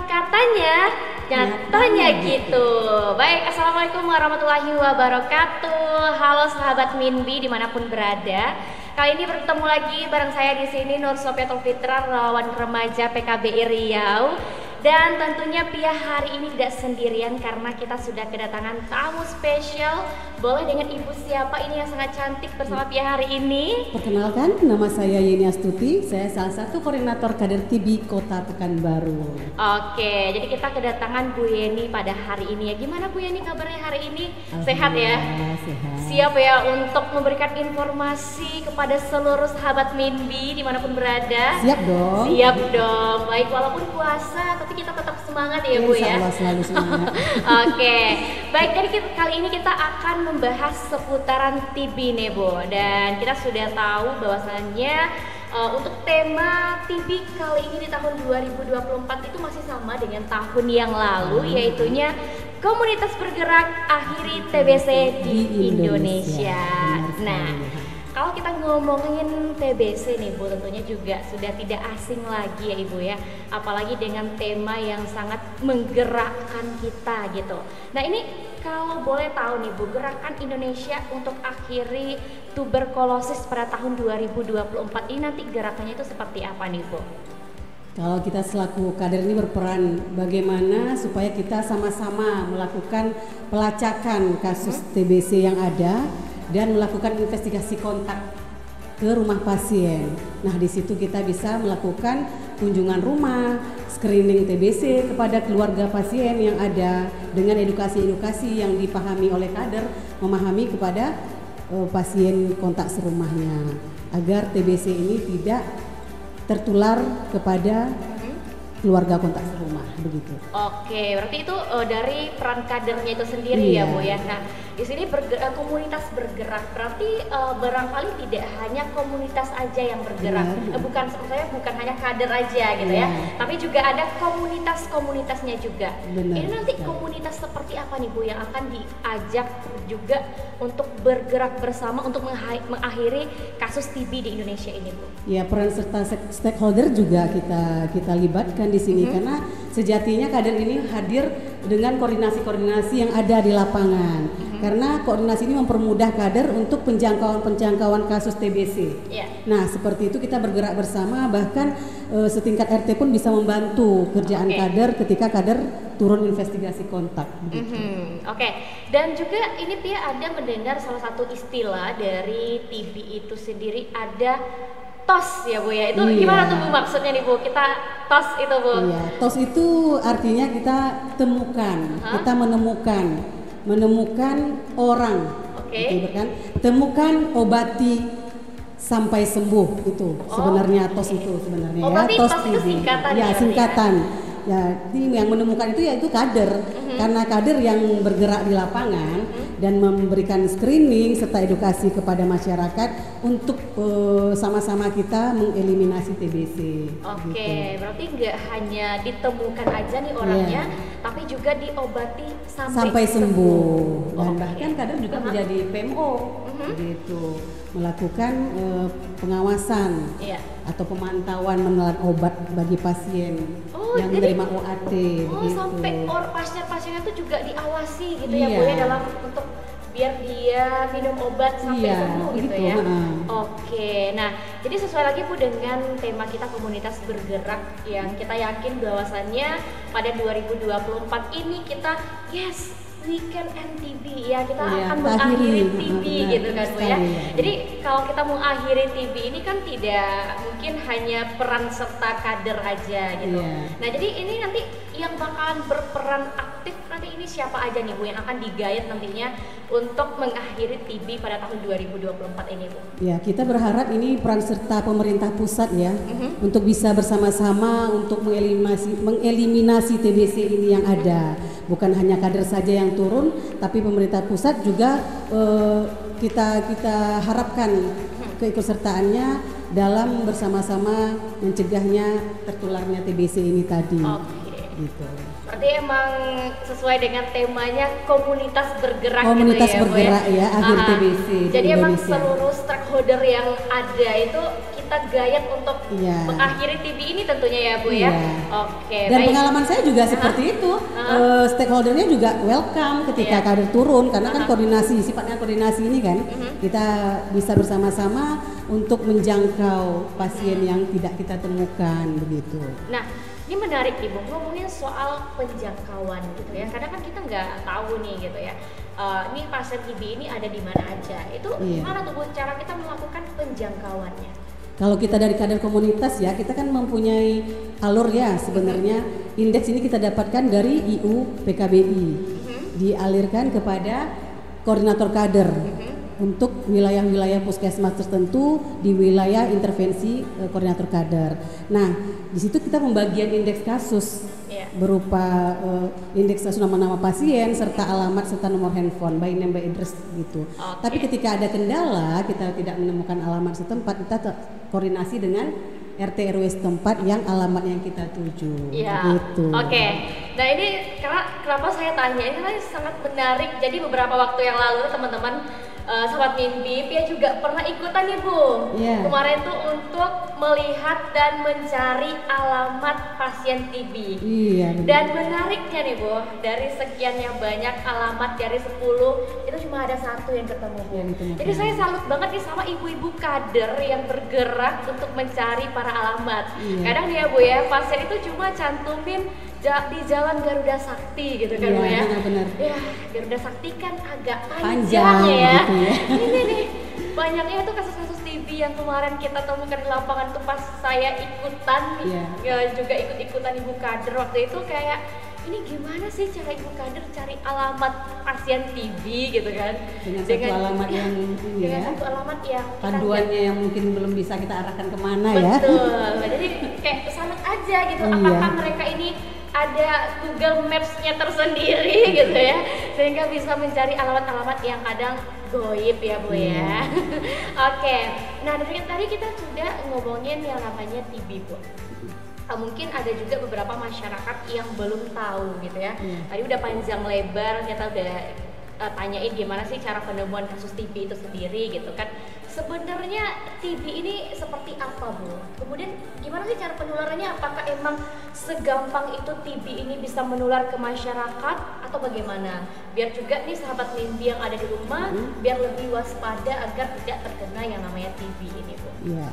Katanya, nyatanya gitu. Baik, assalamualaikum warahmatullahi wabarakatuh. Halo sahabat Minbi dimanapun berada. Kali ini bertemu lagi bareng saya di sini Nur Sofiatul Fitra, relawan remaja PKBI Riau. Dan tentunya Pia hari ini tidak sendirian karena kita sudah kedatangan tamu spesial. Boleh dengan ibu siapa ini yang sangat cantik bersama Pia hari ini? Perkenalkan, nama saya Yeni Astuti. Saya salah satu koordinator kader TB Kota Pekanbaru. Oke, jadi kita kedatangan Bu Yeni pada hari ini ya. Gimana Bu Yeni kabarnya hari ini? Sehat ya? Sehat. Siap ya untuk memberikan informasi kepada seluruh sahabat Minbi dimanapun berada? Siap dong. Siap dong. Baik, walaupun puasa tapi kita tetap semangat ya Bu ya. Insya Allah selalu semangat. Oke, baik, jadi kali ini kita akan membahas seputaran TB nih Bu. Dan kita sudah tahu bahwasannya untuk tema TB kali ini di tahun 2024 itu masih sama dengan tahun yang lalu, yaitunya Komunitas Bergerak Akhiri TBC di Indonesia. Nah, kalau kita ngomongin TBC nih Bu, tentunya juga sudah tidak asing lagi ya Ibu ya. Apalagi dengan tema yang sangat menggerakkan kita gitu. Nah ini kalau boleh tahu nih Bu, Gerakan Indonesia untuk Akhiri Tuberkulosis pada tahun 2024 ini nanti gerakannya itu seperti apa nih Bu? Kalau kita selaku kader ini berperan bagaimana supaya kita sama-sama melakukan pelacakan kasus TBC yang ada dan melakukan investigasi kontak ke rumah pasien. Nah, di situ kita bisa melakukan kunjungan rumah, screening TBC kepada keluarga pasien yang ada dengan edukasi-edukasi yang dipahami oleh kader, memahami kepada pasien kontak serumahnya agar TBC ini tidak tertular kepada keluarga kontak serumah begitu. Oke, berarti itu dari peran kadernya itu sendiri ya Bu ya. Nah, di sini komunitas bergerak berarti barangkali tidak hanya komunitas aja yang bergerak. Bukan, saya bukan hanya kader aja gitu ya, tapi juga ada komunitas-komunitasnya juga. Benar, ini nanti komunitas seperti apa nih Bu yang akan diajak juga untuk bergerak bersama untuk mengakhiri kasus TB di Indonesia ini Bu? Ya, peran serta stakeholder juga kita libatkan di sini karena sejatinya kader ini hadir dengan koordinasi-koordinasi yang ada di lapangan. Karena koordinasi ini mempermudah kader untuk penjangkauan kasus TBC. Nah, seperti itu kita bergerak bersama, bahkan setingkat RT pun bisa membantu kerjaan kader ketika kader turun investigasi kontak. Oke, dan juga ini Pia ada mendengar salah satu istilah dari TB itu sendiri, ada TOS ya Bu ya. Itu gimana tuh Bu maksudnya nih Bu? Kita TOS itu Bu. Iya, TOS itu artinya kita temukan, kita menemukan orang, gitu kan? Temukan, obati sampai sembuh, itu sebenarnya TOS itu sebenarnya. Oh, berarti TOS itu singkatan. Ya, singkatan. Ya, yang menemukan itu yaitu kader, karena kader yang bergerak di lapangan dan memberikan screening serta edukasi kepada masyarakat untuk sama-sama kita mengeliminasi TBC. Oke, berarti nggak hanya ditemukan aja nih orangnya, tapi juga diobati sampai sembuh. Dan bahkan kader juga menjadi PMO, gitu, melakukan pengawasan atau pemantauan menelan obat bagi pasien yang menerima OAT. Sampai pasien-pasiennya itu juga diawasi gitu ya Bu ya, dalam untuk biar dia minum obat sampai sembuh gitu ya. Oke, nah jadi sesuai lagi Bu dengan tema kita komunitas bergerak yang kita yakin bahwasannya pada 2024 ini kita we can end TB ya, kita akan mengakhiri TB gitu kan Bu ya. Jadi kalau kita mau akhiri TB ini kan tidak mungkin hanya peran serta kader aja gitu. Nah jadi ini nanti yang bakalan berperan aktif nanti ini siapa aja nih Bu yang akan digayat nantinya untuk mengakhiri TB pada tahun 2024 ini Bu? Ya, kita berharap ini peran serta pemerintah pusat ya, untuk bisa bersama-sama untuk mengeliminasi TBC ini yang ada. Bukan hanya kader saja yang turun, tapi pemerintah pusat juga kita harapkan keikutsertaannya dalam bersama-sama mencegahnya tertularnya TBC ini tadi. Gitu. Berarti emang sesuai dengan temanya komunitas bergerak komunitas gitu ya, bergerak Bu ya, akhir TBC. Jadi emang seluruh stakeholder yang ada itu kita kita gayat untuk mengakhiri TB ini tentunya ya Bu ya. Oke. Dan pengalaman saya juga seperti itu. Stakeholdernya juga welcome ketika kader turun karena kan sifatnya koordinasi ini kan kita bisa bersama-sama untuk menjangkau pasien yang tidak kita temukan begitu. Nah, ini menarik nih Bu, ngomongin soal penjangkauan gitu ya. Kadang kan kita nggak tahu nih gitu ya. Ini pasien TB ini ada di mana aja. Itu gimana tuh Bu cara kita melakukan penjangkauannya? Kalau kita dari kader komunitas ya, kita kan mempunyai alur ya sebenarnya. Indeks ini kita dapatkan dari IU PKBI. Dialirkan kepada koordinator kader. Untuk wilayah-wilayah puskesmas tertentu di wilayah intervensi koordinator kader. Nah, di situ kita pembagian indeks kasus berupa indeks kasus nama-nama pasien serta alamat serta nomor handphone, by name by address gitu. Tapi ketika ada kendala kita tidak menemukan alamat setempat, kita koordinasi dengan RT RW setempat yang alamat yang kita tuju. Gitu. Oke. Nah ini kenapa saya tanya ini kan sangat menarik. Jadi beberapa waktu yang lalu teman-teman Sobat Mimpi, Pia juga pernah ikutan nih Bu. Kemarin tuh untuk melihat dan mencari alamat pasien TB. Dan menariknya nih Bu, dari sekian yang banyak alamat dari 10 itu cuma ada 1 yang ketemu Bu. Jadi saya salut banget nih sama ibu-ibu kader yang bergerak untuk mencari para alamat. Kadang nih ya Bu ya, pasien itu cuma cantumin di Jalan Garuda Sakti gitu kan Bu ya. Benar. Ya, Garuda Sakti kan agak panjang ya. Gitu ya. Ini nih banyaknya tuh kasus-kasus TB yang kemarin kita temukan di lapangan tuh pas saya ikutan ya juga ikut-ikutan ibu kader waktu itu kayak ini gimana sih cara ibu kader cari alamat pasien TB gitu kan dengan satu alamat yang satu alamat yang panduannya yang mungkin belum bisa kita arahkan kemana ya. Betul. Jadi kayak salut aja gitu apakah mereka ini ada Google Maps-nya tersendiri gitu ya sehingga bisa mencari alamat-alamat yang kadang goib ya Bu ya. Oke. Nah dari tadi kita sudah ngomongin yang namanya TB Bu. Mungkin ada juga beberapa masyarakat yang belum tahu gitu ya. Tadi udah panjang lebar kita udah tanyain gimana sih cara penemuan kasus TB itu sendiri gitu kan. Sebenarnya TB ini seperti apa Bu? Kemudian gimana sih cara penularannya? Apakah emang segampang itu TB ini bisa menular ke masyarakat atau bagaimana? Biar juga nih sahabat Mimpi yang ada di rumah biar lebih waspada agar tidak terkena yang namanya TB ini Bu. Iya.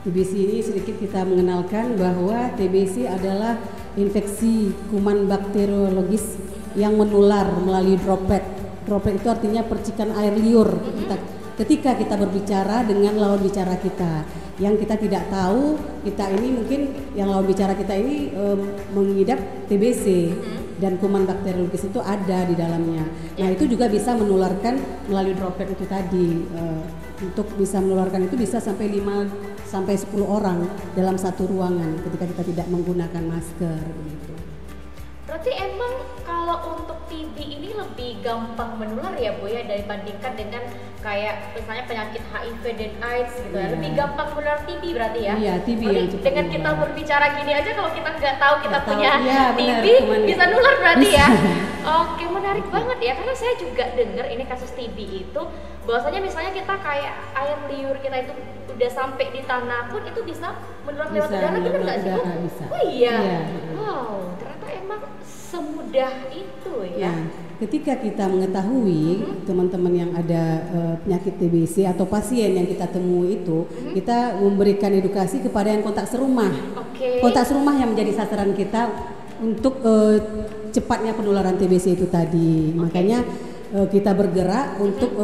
TBC ini sedikit kita mengenalkan bahwa TBC adalah infeksi kuman bakteriologis yang menular melalui droplet. Droplet itu artinya percikan air liur. Ketika kita berbicara dengan lawan bicara kita yang kita tidak tahu, kita ini mungkin yang lawan bicara kita ini mengidap TBC dan kuman bakteriologis itu ada di dalamnya. Nah itu juga bisa menularkan melalui droplet itu tadi. Untuk bisa menularkan itu bisa sampai 5 sampai 10 orang dalam satu ruangan ketika kita tidak menggunakan masker begitu. Berarti emang kalau untuk TB ini lebih gampang menular ya Bu ya dibandingkan dengan kayak misalnya penyakit HIV dan AIDS gitu ya. Lebih gampang menular TB berarti ya. Iya, TB yang cepat dengan kita berbicara gini aja kalau kita nggak tahu kita punya TB bisa benar. nular berarti ya. Oke, menarik banget ya karena saya juga dengar ini kasus TB itu bahwasanya misalnya kita kayak air liur kita itu udah sampai di tanah pun itu bisa menular lewat udara, benar nggak sih Bu? Oh iya. Wow, ternyata emang semudah itu ya. Nah, ketika kita mengetahui teman-teman yang ada penyakit TBC atau pasien yang kita temui itu, kita memberikan edukasi kepada yang kontak serumah. Kontak serumah yang menjadi sasaran kita untuk cepatnya penularan TBC itu tadi. Makanya kita bergerak untuk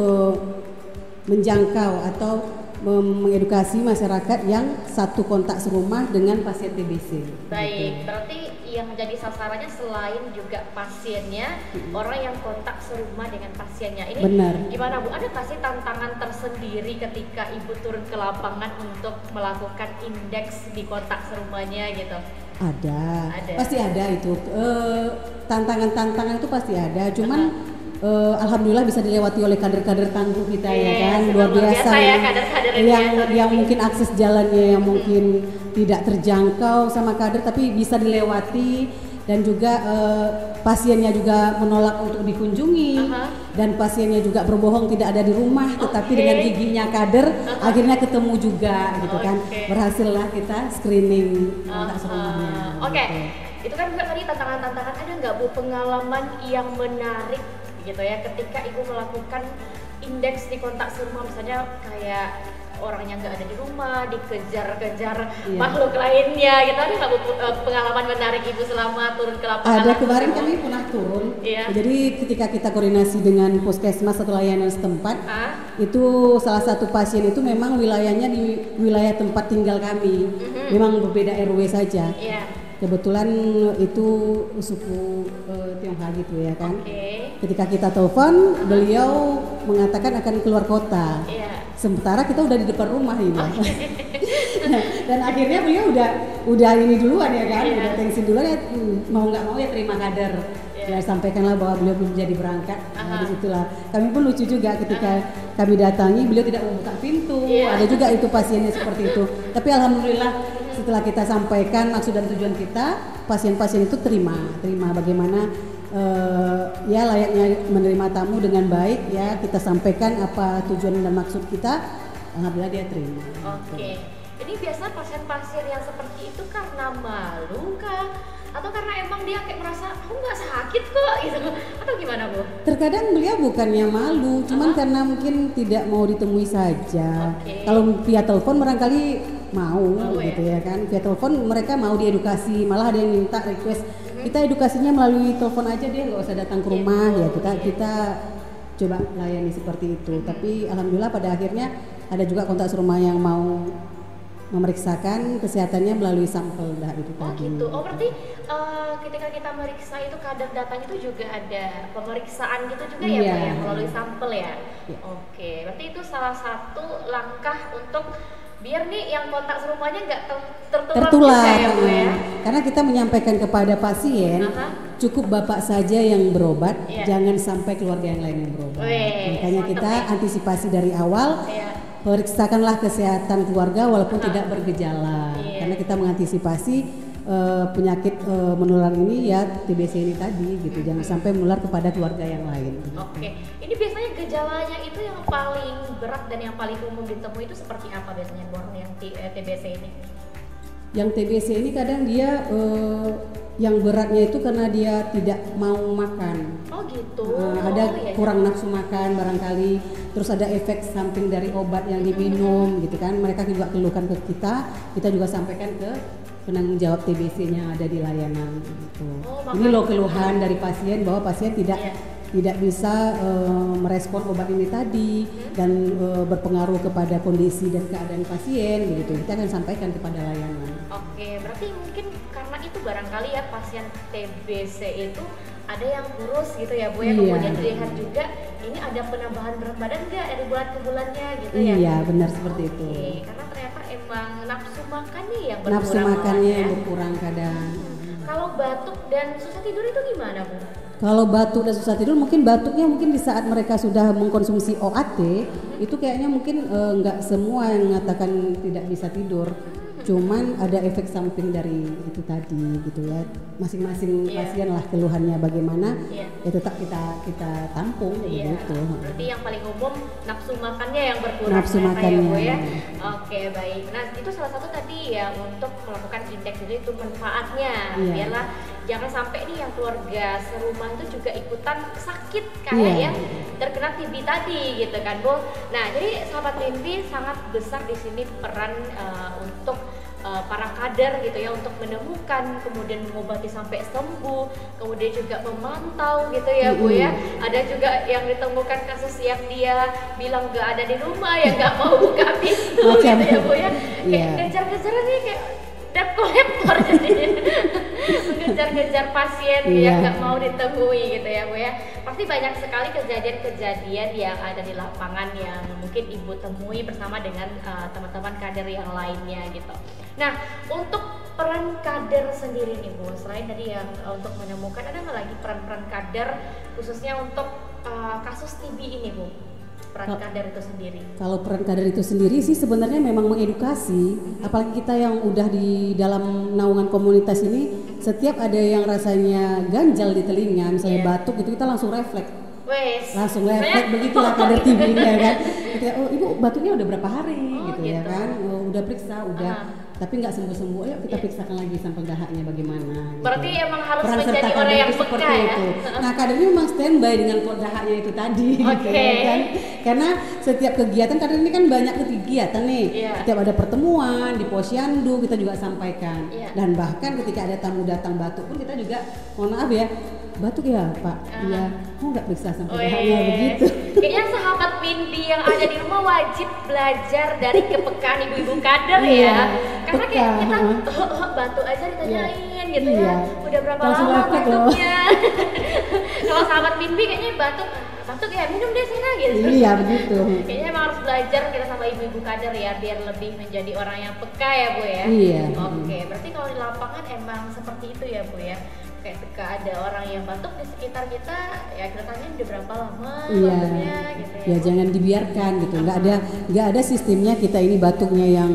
menjangkau atau mengedukasi masyarakat yang satu kontak serumah dengan pasien TBC. Baik, berarti yang menjadi sasarannya selain juga pasiennya, orang yang kontak serumah dengan pasiennya. Ini gimana Bu? Ada nggak sih tantangan tersendiri ketika Ibu turun ke lapangan untuk melakukan indeks di kontak serumahnya gitu? Ada. Pasti ada itu. Tantangan-tantangan itu pasti ada. Cuman alhamdulillah bisa dilewati oleh kader-kader tangguh kita ya kan, luar biasa ya kader-kader yang mungkin akses jalannya yang mungkin tidak terjangkau sama kader tapi bisa dilewati dan juga pasiennya juga menolak untuk dikunjungi dan pasiennya juga berbohong tidak ada di rumah, tetapi dengan giginya kader akhirnya ketemu juga gitu kan. Berhasillah kita screening kontak serumahnya. Gitu. Itu kan juga tadi tantangan-tantangan, ada nggak Bu pengalaman yang menarik gitu ya ketika Ibu melakukan indeks di kontak serumah, misalnya kayak orangnya nggak ada di rumah, dikejar-kejar makhluk lainnya gitu, ada nggak Bu pengalaman menarik Ibu selama turun ke lapangan? Ada, kemarin kami pernah turun, jadi ketika kita koordinasi dengan puskesmas atau layanan setempat, itu salah satu pasien itu memang wilayahnya di wilayah tempat tinggal kami, memang berbeda RW saja. Kebetulan itu suku Tionghoa gitu ya kan. Ketika kita telepon, beliau mengatakan akan keluar kota. Sementara kita udah di depan rumah ini. Dan akhirnya beliau udah ini duluan ya kan, udah tensin duluan ya, mau nggak mau ya terima kader. Ya sampaikanlah bahwa beliau belum jadi berangkat. Nah, disitulah kami pun lucu juga ketika kami datangi, beliau tidak membuka pintu. Ada juga itu pasiennya seperti itu. Tapi alhamdulillah setelah kita sampaikan maksud dan tujuan kita, pasien-pasien itu terima bagaimana ya layaknya menerima tamu dengan baik ya, kita sampaikan apa tujuan dan maksud kita, alhamdulillah dia terima. Ini biasa pasien-pasien yang seperti itu karena malu kah? Atau karena emang dia kayak merasa aku nggak sakit kok gitu, atau gimana Bu? Terkadang beliau bukannya malu, cuman karena mungkin tidak mau ditemui saja. Kalau via telepon barangkali mau gitu ya kan, via telepon mereka mau diedukasi, malah ada yang minta request kita edukasinya melalui telepon aja deh, nggak usah datang ke rumah ya, kita coba layani seperti itu. Tapi alhamdulillah pada akhirnya ada juga kontak serumah yang mau memeriksakan kesehatannya melalui sampel itu tadi. Gitu. Berarti ketika kita meriksa itu kadar datanya itu juga ada pemeriksaan gitu juga ya Bu ya, melalui sampel ya. Berarti itu salah satu langkah untuk biar nih yang kontak serumahnya nggak tertular juga ya Bu ya. Karena kita menyampaikan kepada pasien, cukup Bapak saja yang berobat, jangan sampai keluarga yang lain yang berobat. Makanya kita antisipasi dari awal. Periksakanlah kesehatan keluarga walaupun tidak bergejala, karena kita mengantisipasi penyakit menular ini ya, TBC ini tadi gitu, jangan sampai menular kepada keluarga yang lain. Ini biasanya gejalanya itu yang paling berat dan yang paling umum ditemui itu seperti apa biasanya Bu yang TBC ini? Yang TBC ini kadang dia yang beratnya itu karena dia tidak mau makan. Ada kurang nafsu makan barangkali, terus ada efek samping dari obat yang diminum gitu kan. Mereka juga keluhkan ke kita juga sampaikan ke penanggung jawab TBC-nya ada di layanan gitu. Ini loh keluhan dari pasien bahwa pasien tidak bisa merespon obat ini tadi dan berpengaruh kepada kondisi dan keadaan pasien begitu. Kita akan sampaikan kepada layanan. Berarti mungkin karena itu barangkali ya pasien TBC itu ada yang kurus gitu ya Bu ya, kemudian dilihat juga ini ada penambahan berat badan nggak dari bulan ke bulannya gitu ya? Iya benar seperti itu. Karena ternyata emang nafsu makannya yang berkurang. Nafsu makannya yang berkurang kadang. Kalau batuk dan susah tidur itu gimana Bu? Kalau batuk dan susah tidur mungkin batuknya mungkin di saat mereka sudah mengkonsumsi OAT itu kayaknya mungkin nggak semua yang mengatakan tidak bisa tidur. Cuman ada efek samping dari itu tadi gitu ya, masing-masing pasien lah keluhannya bagaimana ya tetap kita tampung gitu. Berarti yang paling umum nafsu makannya yang berkurang. Nafsu makannya ya. Baik. Nah itu salah satu tadi ya untuk melakukan indeks itu manfaatnya. Biarlah jangan sampai nih yang keluarga serumah itu juga ikutan sakit kayak yang terkena TB tadi gitu kan Bu. Nah jadi sahabat Rimpi sangat besar di sini peran untuk para kader gitu ya, untuk menemukan kemudian mengobati sampai sembuh, kemudian juga memantau gitu ya Bu ya. Ada juga yang ditemukan kasus yang dia bilang nggak ada di rumah ya, nggak mau buka pintu gitu ya Bu ya, kayak kejar-kejaran nih kayak debt collector jadi mengejar-kejar pasien yang nggak mau ditemui gitu ya Bu ya. Pasti banyak sekali kejadian-kejadian yang ada di lapangan yang mungkin Ibu temui bersama dengan teman-teman kader yang lainnya gitu. Nah untuk peran kader sendiri nih Bu, selain tadi yang untuk menemukan, ada nggak lagi peran-peran kader khususnya untuk kasus TB ini Bu? Peran kader itu sendiri. Kalau peran kader itu sendiri sih sebenarnya memang mengedukasi, apalagi kita yang udah di dalam naungan komunitas ini setiap ada yang rasanya ganjal di telinga, misalnya Iya. batuk gitu, kita langsung refleks. Wes. Langsung refleks begitulah kadar TB-nya kan. Kita, oh ibu batuknya udah berapa hari Oh, gitu ya gitu. kan. Oh, udah periksa, udah. Tapi nggak sembuh-sembuh, ayo kita Iya. periksakan lagi sampel dahaknya bagaimana. Gitu. Berarti emang harus Peran menjadi serta orang kader yang itu peka seperti ya. itu. Nah kadernya memang standby dengan dahaknya itu tadi gitu Oke. ya kan. Karena setiap kegiatan, kader ini kan banyak kegiatan nih. Iya. Setiap ada pertemuan di posyandu kita juga sampaikan. Iya. Dan bahkan ketika ada tamu datang batuk pun kita juga, mohon maaf ya, batuk ya Pak, iya, mau nggak periksa sampel dahaknya begitu. Kayaknya sahabat Windy yang ada di rumah wajib belajar dari kepekaan ibu-ibu kader ya. Iya, Karena kayak peka, kita batuk aja ditanyain gitu Iya. ya. Udah berapa Langsung lama refleks loh. batuknya? Kalau sahabat Windy kayaknya batuk ya minum deh sana gitu. Iya begitu. Kayaknya emang harus belajar kita sama ibu-ibu kader ya biar lebih menjadi orang yang peka ya Bu ya. Iya. Oke, berarti kalau di lapangan emang seperti itu ya Bu ya. Kayak ketika ada orang yang batuk di sekitar kita, ya kita tanya udah berapa lama Iya, batuknya gitu ya. ya jangan dibiarkan gitu. Nggak ada sistemnya kita ini batuknya yang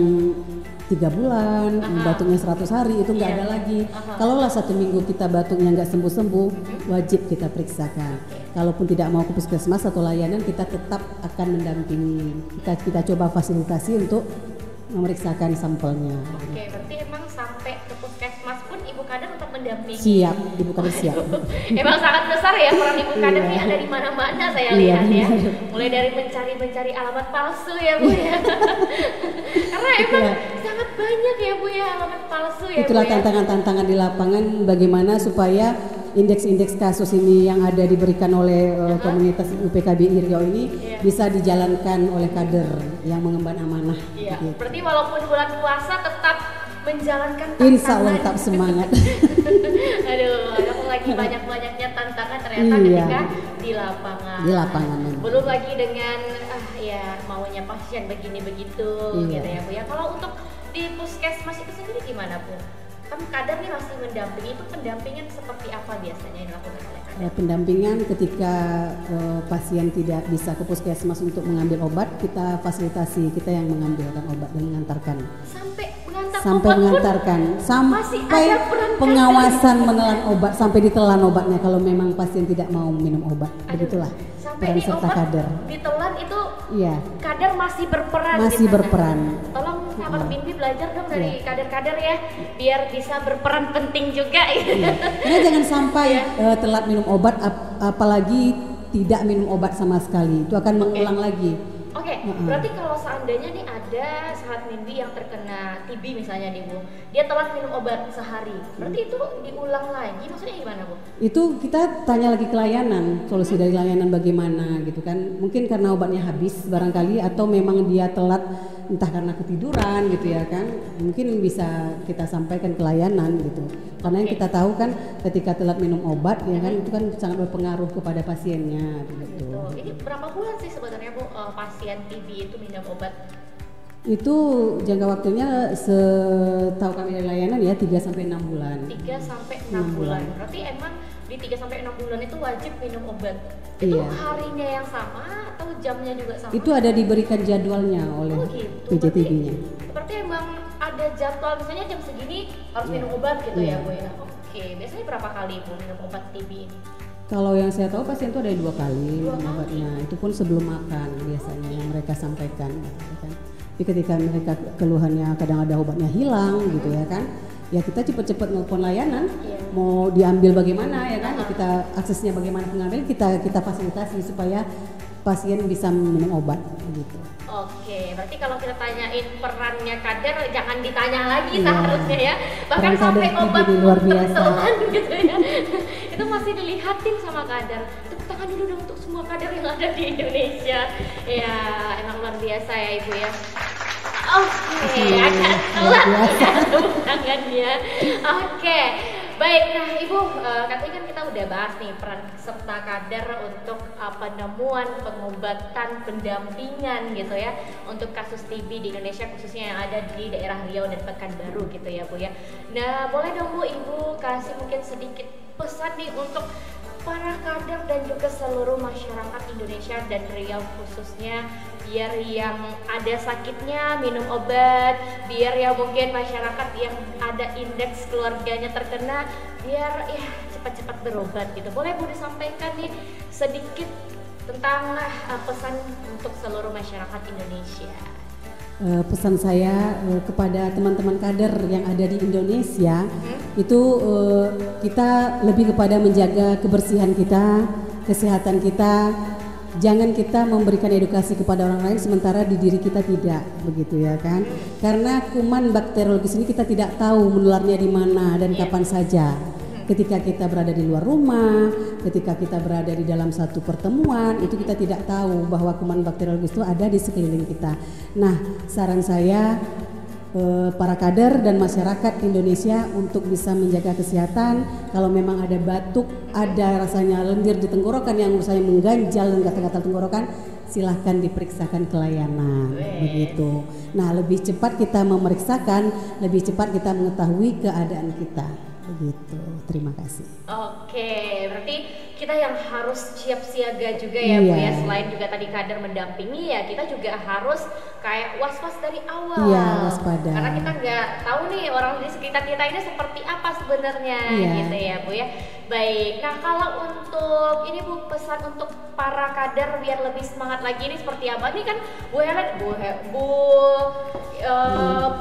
3 bulan, batuknya 100 hari itu nggak Iya. ada lagi. Kalaulah 1 minggu kita batuknya nggak sembuh-sembuh, wajib kita periksakan. Kalaupun tidak mau ke puskesmas atau layanan, kita tetap akan mendampingi. Kita coba fasilitasi untuk memeriksakan sampelnya. Oke, berarti emang sampai ke puskesmas pun ibu kader tetap mendampingi. Siap, ibu kader siap. Emang sangat besar ya peran ibu kader Iya. nih ada di mana-mana saya Iya, lihat ya. benar. Mulai dari mencari alamat palsu ya Bu ya. Karena emang Itulah. sangat banyak ya Bu ya alamat palsu ya Itulah Bu ya. tantangan-tantangan di lapangan, bagaimana supaya indeks-indeks kasus ini yang ada diberikan oleh komunitas UPKBI Riau ini Iya. bisa dijalankan oleh kader yang mengemban amanah. Iya, Gitu. berarti walaupun bulan puasa tetap menjalankan Insya Allah tantangan. tetap semangat. Aduh, aku lagi banyak-banyaknya tantangan ternyata Iya. ketika di lapangan. Di lapangan, memang. Belum lagi dengan ya maunya pasien begini begitu Iya. gitu ya Bu ya. Kalau untuk di puskesmas itu sendiri gimana Bu? Kan kader nih masih mendampingi, itu pendampingan seperti apa biasanya yang dilakukan oleh kader? Pendampingan ketika pasien tidak bisa ke puskesmas untuk mengambil obat, kita fasilitasi, kita yang mengambilkan obat dan mengantarkan. Sampai mengantar Sampai obat pun mengantarkan, masih sampai ada peran kader. pengawasan menelan obat, sampai ditelan obatnya kalau memang pasien tidak mau minum obat. Aduh, Begitulah sampai peran di serta obat kader. ditelan itu Iya, kader masih berperan masih di sana. berperan. Tolong sahabat Bimbi belajar dong dari Iya. kader-kader ya biar bisa berperan penting juga ya. Iya. Karena jangan sampai Iya. telat minum obat, apalagi tidak minum obat sama sekali. Itu akan mengulang lagi. Oke, berarti kalau seandainya nih ada sahabat Bimbi yang terkena TB misalnya nih Bu, dia telat minum obat sehari, berarti itu diulang lagi, maksudnya gimana Bu? Itu kita tanya lagi ke layanan, solusi dari layanan bagaimana gitu kan. Mungkin karena obatnya habis barangkali, atau memang dia telat entah karena ketiduran gitu ya kan. Mungkin bisa kita sampaikan ke layanan gitu. Karena yang kita tahu kan ketika telat minum obat ya kan, itu kan sangat berpengaruh kepada pasiennya gitu. Tuh, ini berapa bulan sih sebenarnya Bu pasien TB itu minum obat? Itu jangka waktunya setahu kami dari layanan ya 3 sampai 6 bulan. 3 sampai 6 bulan. Berarti emang di 3 sampai 6 bulan itu wajib minum obat. Itu Iya. harinya yang sama atau jamnya juga sama? Itu ada diberikan jadwalnya oleh Oh gitu. PJTB-nya. Berarti emang ada jadwal misalnya jam segini harus Iya. minum obat gitu Iya. ya Bu ya. Oke, biasanya berapa kali Bu minum obat TB ini? Kalau yang saya tahu pasien itu ada 2 kali Dua minum kali? obatnya. Itu pun sebelum makan biasanya yang mereka sampaikan gitu kan. Tapi ketika mereka keluhannya kadang ada obatnya hilang gitu ya kan. Ya kita cepet-cepet nelpon layanan, Iya. mau diambil bagaimana ya kan, kita aksesnya bagaimana pengambil, kita fasilitasi supaya pasien bisa minum obat gitu. Oke, berarti kalau kita tanyain perannya kader jangan ditanya lagi Iya. seharusnya ya. Bahkan Peran sampai kader obat TB luar biasa. tertelan gitu ya. Itu masih dilihatin sama kader. Tepuk tangan dulu dong untuk semua kader yang ada di Indonesia. Ya, emang luar biasa ya Ibu ya. Oke, agak telat ya tepuk tangannya. Oke, baik. Nah Ibu, katanya kan kita udah bahas nih peran serta kader untuk penemuan, pengobatan, pendampingan gitu ya untuk kasus TB di Indonesia khususnya yang ada di daerah Riau dan Pekanbaru gitu ya Bu ya. Nah boleh dong Bu Ibu kasih mungkin sedikit pesan nih untuk para kader dan juga seluruh masyarakat Indonesia dan Riau khususnya, biar yang ada sakitnya minum obat, biar yang mungkin masyarakat yang ada indeks keluarganya terkena, biar ya cepat-cepat berobat gitu. Boleh Bu disampaikan nih sedikit tentang pesan untuk seluruh masyarakat Indonesia? Pesan saya kepada teman-teman kader yang ada di Indonesia itu kita lebih kepada menjaga kebersihan kita, kesehatan kita. Jangan kita memberikan edukasi kepada orang lain sementara di diri kita tidak, begitu ya kan? Karena kuman bakteriologis ini kita tidak tahu menularnya di mana dan kapan saja. Ketika kita berada di luar rumah, ketika kita berada di dalam satu pertemuan, itu kita tidak tahu bahwa kuman bakteriologis itu ada di sekeliling kita. Nah, saran saya para kader dan masyarakat Indonesia untuk bisa menjaga kesehatan. Kalau memang ada batuk, ada rasanya lendir di tenggorokan yang rasanya mengganjal dan gatal-gatal tenggorokan, silahkan diperiksakan ke layanan, begitu. Nah, lebih cepat kita memeriksakan, lebih cepat kita mengetahui keadaan kita. Begitu, terima kasih. Oke, berarti kita yang harus siap siaga juga ya Bu ya. Selain juga tadi kader mendampingi ya, kita juga harus kayak was-was dari awal. Iya, waspada. Karena kita nggak tahu nih orang di sekitar kita ini seperti apa sebenarnya gitu ya Bu ya. Baik, nah kalau untuk ini Bu, pesan untuk para kader biar lebih semangat lagi ini seperti apa? Ini kan Bu Helen,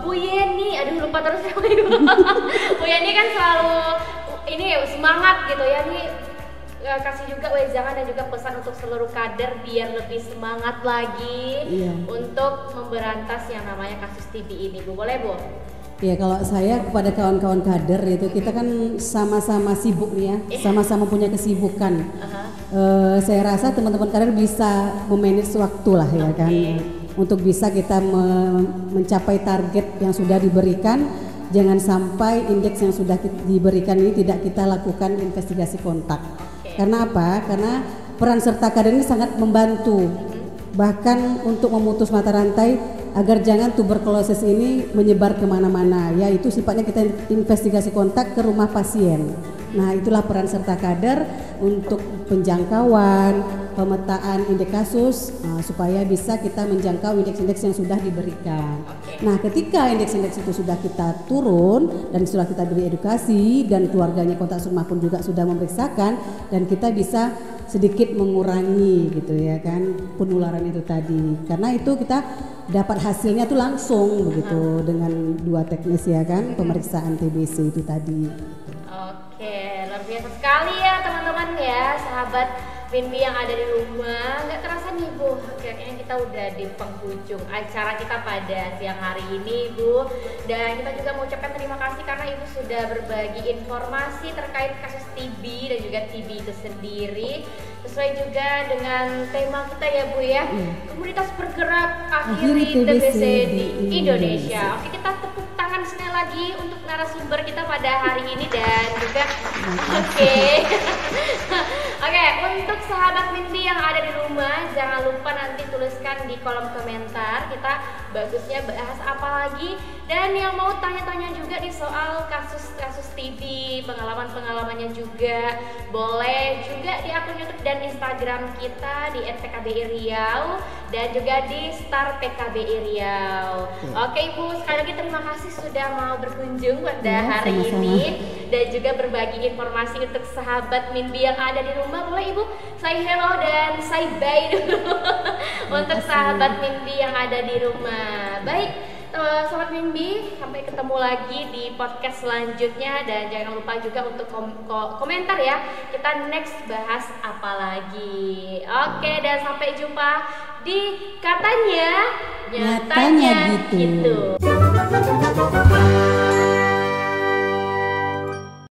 Bu Yeni, aduh lupa terus ya Bu Yeni kan selalu ini semangat gitu ya nih, kasih juga wejangan dan juga pesan untuk seluruh kader biar lebih semangat lagi untuk memberantas yang namanya kasus TB ini Bu. Boleh Bu? Ya, kalau saya kepada kawan-kawan kader itu kita kan sama-sama sibuk nih ya, sama-sama punya kesibukan. Saya rasa teman-teman kader bisa memanage waktu lah ya kan, untuk bisa kita mencapai target yang sudah diberikan. Jangan sampai indeks yang sudah diberikan ini tidak kita lakukan investigasi kontak. Karena apa? Karena peran serta kader ini sangat membantu, bahkan untuk memutus mata rantai agar jangan tuberkulosis ini menyebar kemana-mana. Yaitu sifatnya kita investigasi kontak ke rumah pasien. Nah, itulah peran serta kader untuk penjangkauan, pemetaan indeks kasus supaya bisa kita menjangkau indeks-indeks yang sudah diberikan. Nah, ketika indeks-indeks itu sudah kita turun dan sudah kita beri edukasi dan keluarganya kontak rumah pun juga sudah memeriksakan, dan kita bisa sedikit mengurangi gitu ya kan penularan itu tadi. Karena itu kita dapat hasilnya tuh langsung begitu dengan 2 teknis ya kan, pemeriksaan TBC itu tadi. Oke, luar biasa sekali ya teman-teman ya, sahabat Winbi yang ada di rumah. Nggak terasa nih Bu, kayaknya kita udah di penghujung acara kita pada siang hari ini Bu. Dan kita juga mau ucapkan terima kasih karena Ibu sudah berbagi informasi terkait kasus TB dan juga TB itu sendiri. Sesuai juga dengan tema kita ya Bu ya, komunitas bergerak akhiri TBC di Indonesia. Oke, kita tepuk tangan sekali lagi untuk narasumber kita pada hari ini dan juga Oke, untuk sahabat Winbi yang ada di rumah, jangan lupa nanti tuliskan di kolom komentar kita bagusnya bahas apa lagi, dan yang mau tanya-tanya juga di soal kasus-kasus TB, pengalaman-pengalamannya juga boleh juga di akun YouTube dan Instagram kita di @pkbi Riau dan juga di Star PKBI Riau. Oke Ibu, sekali lagi terima kasih sudah mau berkunjung pada hari ini dan juga berbagi informasi untuk sahabat Winbi yang ada di rumah. Boleh Ibu say hello dan say bye dulu untuk sahabat Winbi yang ada di rumah. Baik, Sobat Winbi, sampai ketemu lagi di podcast selanjutnya dan jangan lupa juga untuk komentar ya, kita next bahas apa lagi. Oke, dan sampai jumpa di Katanya Nyatanya Gitu.